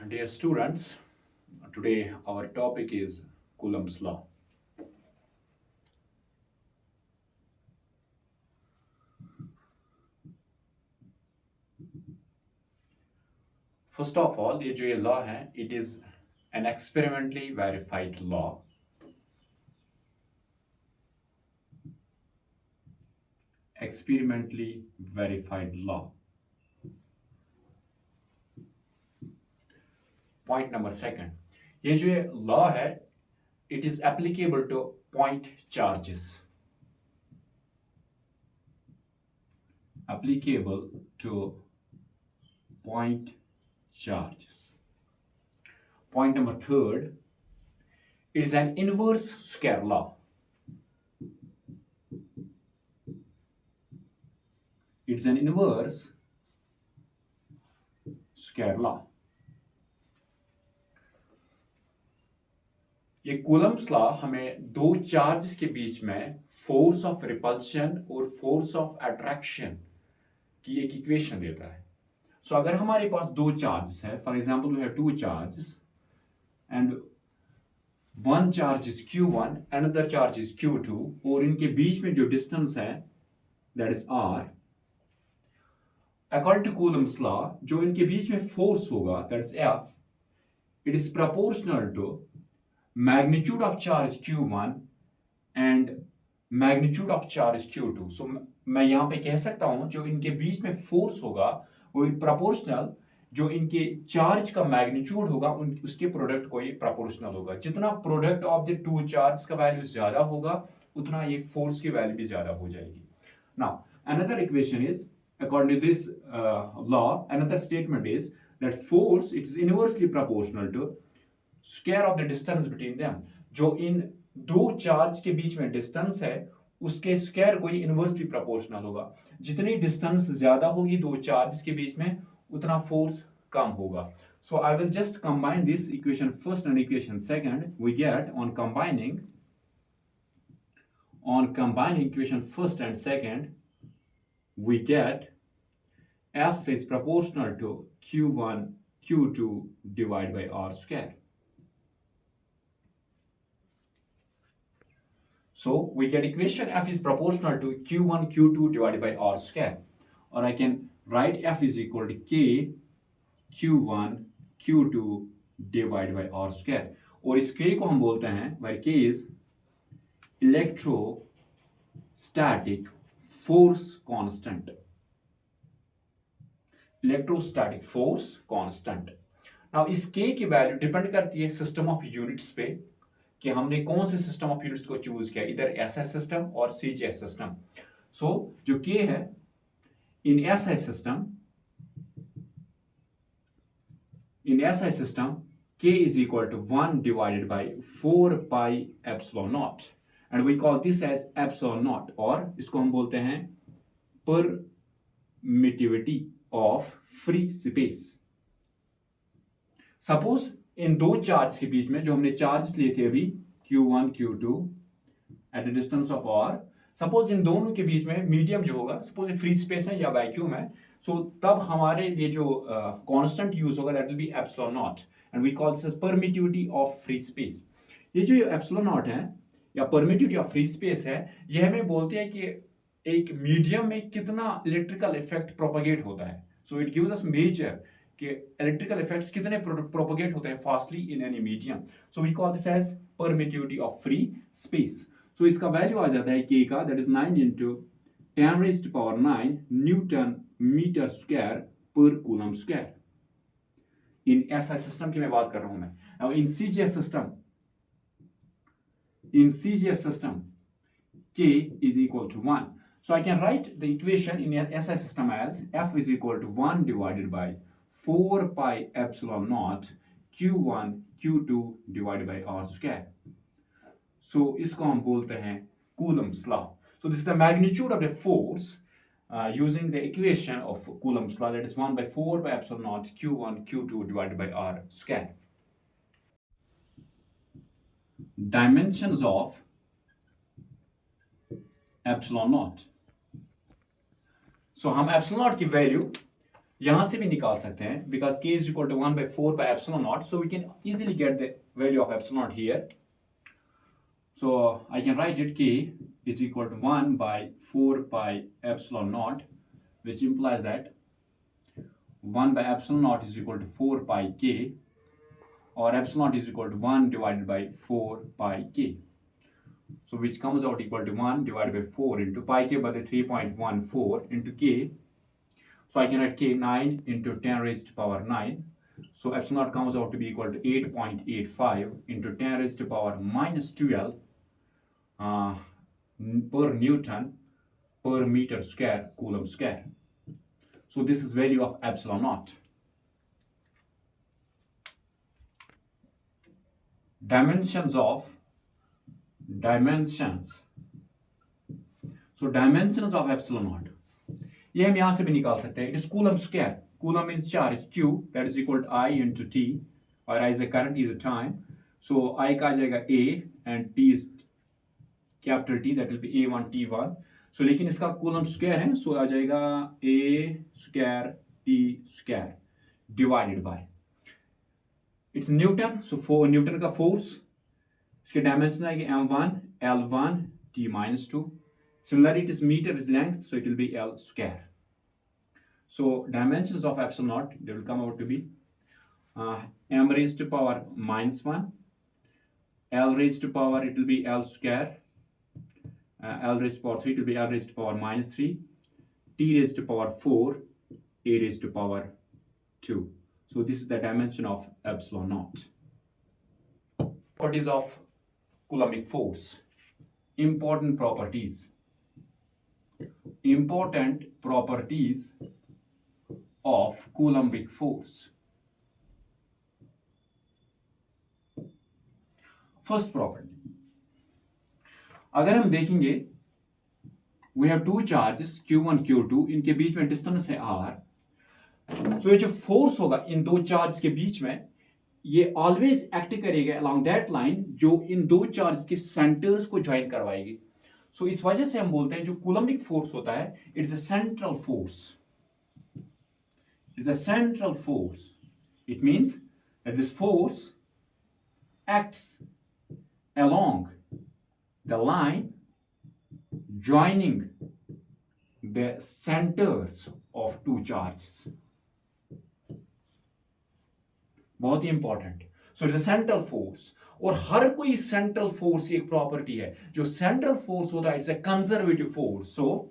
Dear students, today our topic is Coulomb's law. First of all, ये जो ये law है, it is an experimentally verified law. Experimentally verified law. Point number second, ये जो ये law है, it is applicable to point charges. Applicable to point charges. Point number third, it is an inverse square law. It's an inverse square law. ये Coulomb's law हमें दो charges के बीच में force of repulsion और force of attraction की एक equation देता है. सो अगर हमारे पास दो चार्जेस है, for example we have two charges and one charge is q1 another charge is q2 और इनके बीच में जो डिस्टेंस है that is r. According to Coulomb's law जो इनके बीच में फोर्स होगा that is F, it is proportional to magnitude of charge q1 and magnitude of charge q2. So मैं यहां पे कह सकता हूं जो इनके बीच में फोर्स होगा वो प्रोपोर्शनल जो इनके चार्ज का मैग्नीट्यूड होगा उसके प्रोडक्ट को ये प्रोपोर्शनल होगा. जितना product of the two charge का वैल्यू ज्यादा होगा उतना ये फोर्स की वैल्यू भी ज्यादा हो जाएगी. Now another equation is according to this law, another statement is that force it is inversely proportional to square of the distance between them. जो इन दो चार्ज के बीच में डिस्टेंस है उसके स्क्वायर को ये इनवर्सली प्रोपोर्शनल होगा. जितनी डिस्टेंस ज्यादा होगी दो चार्ज के बीच में उतना फोर्स कम होगा. So I will just combine this equation first and equation second. We get on combining equation first and second we get F is proportional to q1 q2 divided by r square. So we get equation F is proportional to q1 q2 divided by r square, or I can write F is equal to k q1 q2 divided by r square. और इस k को हम बोलते हैं where k is electrostatic force constant. Electrostatic force constant. Now इस k की value depend करती है सिस्टम ऑफ यूनिट्स पे कि हमने कौन से सिस्टम ऑफ यूनिट्स को चूज किया, इधर एसआई सिस्टम और सीजीएस सिस्टम. सो जो k है इन SI system k is equal to 1 divided by 4 pi epsilon naught and we call this as epsilon naught, और इसको हम बोलते हैं permittivity of free space. Suppose in दो चार्ज के बीच में जो हमने चार्ज लिए थे अभी q1 q2 at the distance of r, suppose in दोनों के बीच में मीडियम जो होगा सपोज फ्री स्पेस है या वैक्यूम है, सो तब हमारे लिए जो कांस्टेंट यूज होगा that will be epsilon not and we call this as permittivity of free space. ये जो एप्सिलॉन नॉट है या परमिटिविटी ऑफ फ्री स्पेस है ये हमें बोलते हैं कि एक मीडियम में कितना इलेक्ट्रिकल इफेक्ट प्रोपगेट होता है. So it gives us measure कि इलेक्ट्रिकल इफेक्ट्स कितने प्रोपगेट होते हैं fastly in any medium. So we call this as permittivity of free space. So इसका वैल्यू आ जाता है k का that is 9 into 10 raised to power 9 newton metre square पर coulomb square. In SI system की मैं बात कर रहा हूं मैं. Now in CGS system k is equal to 1. So I can write the equation in SI system as F is equal to 1 divided by 4 pi epsilon naught q1 q2 divided by r square. So इसको हम बोलते हैं Coulomb's law. So this is the magnitude of the force using the equation of Coulomb's law, that is 1 by 4 by epsilon naught q1 q2 divided by r square. Dimensions of epsilon nought. So हम epsilon not की value यहां से भी निकाल सकते हैं because k is equal to 1 by 4 by epsilon naught, so we can easily get the value of epsilon naught here. So I can write it k is equal to 1 by 4 pi epsilon naught, which implies that 1 by epsilon naught is equal to 4 pi k, or epsilon naught is equal to 1 divided by 4 pi k. So which comes out equal to 1 divided by 4 into pi k by the 3.14 into k. So I can write k 9 into 10 raised to power 9. So epsilon naught comes out to be equal to 8.85 into 10 raised to power minus 12 per Newton per meter square Coulomb square. So this is value of epsilon naught. Dimensions. So dimensions of epsilon naught, ये हम यहां से भी निकाल सकते हैं. It is Coulomb square. Coulomb means charge q, that is equal to I into t, or I is the current, T is the time. So I का आ जाएगा a and t is capital T, that will be a1 t1. So लेकिन इसका Coulomb square है, so आ जाएगा a square t square divided by, it's Newton, so for Newton का force, इसके dimension आएगी m1 l1 t minus 2. Similarly, it is meter is length, so it will be L square. So dimensions of epsilon naught, they will come out to be m raised to power minus 1, L raised to power, it will be L square, L raised to power 3, it will be L raised to power minus 3, T raised to power 4, A raised to power 2. So this is the dimension of epsilon naught. Properties of Coulombic force. Important properties of Coulombic force. First property, अगर हम देखेंगे, we have two charges q1 q2, इनके बीच में distance है r. So ये जो force होगा इन दो चार्ज के बीच में, ये ऑलवेज एक्ट करेगा अलोंग दैट लाइन जो इन दो चार्ज के सेंटर्स को ज्वाइन करवाएगी. सो इस वजह से हम बोलते हैं जो कूलम्बिक फोर्स होता है, it's a central force. It's a central force. It means that this force acts along the line joining the centers of two charges. बहुत ही important. So it's a central force. और हर कोई central force की एक property है, जो central force होता है it's a conservative force. So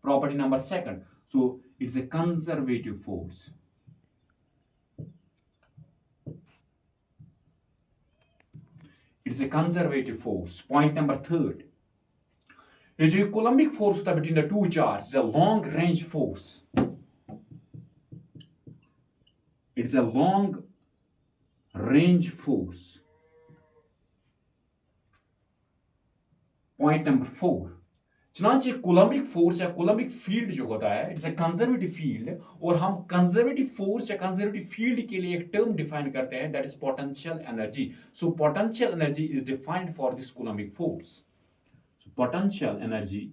property number second, so it's a conservative force. It's a conservative force. Point number third. ये जो Coulombic force होता है between the two charges, is a long range force. It's a long range force. Point number 4. चुनांचे coulombic force या coulombic field जो होता है, it's a conservative field, और हम कंजर्वेटिव फोर्स या कंजर्वेटिव फील्ड के लिए एक टर्म डिफाइन करते हैं, that is potential energy. So potential energy is defined for this coulombic force. So potential energy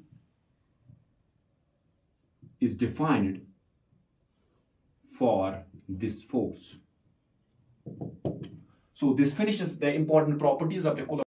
is defined for this force. So this finishes the important properties of the Coulomb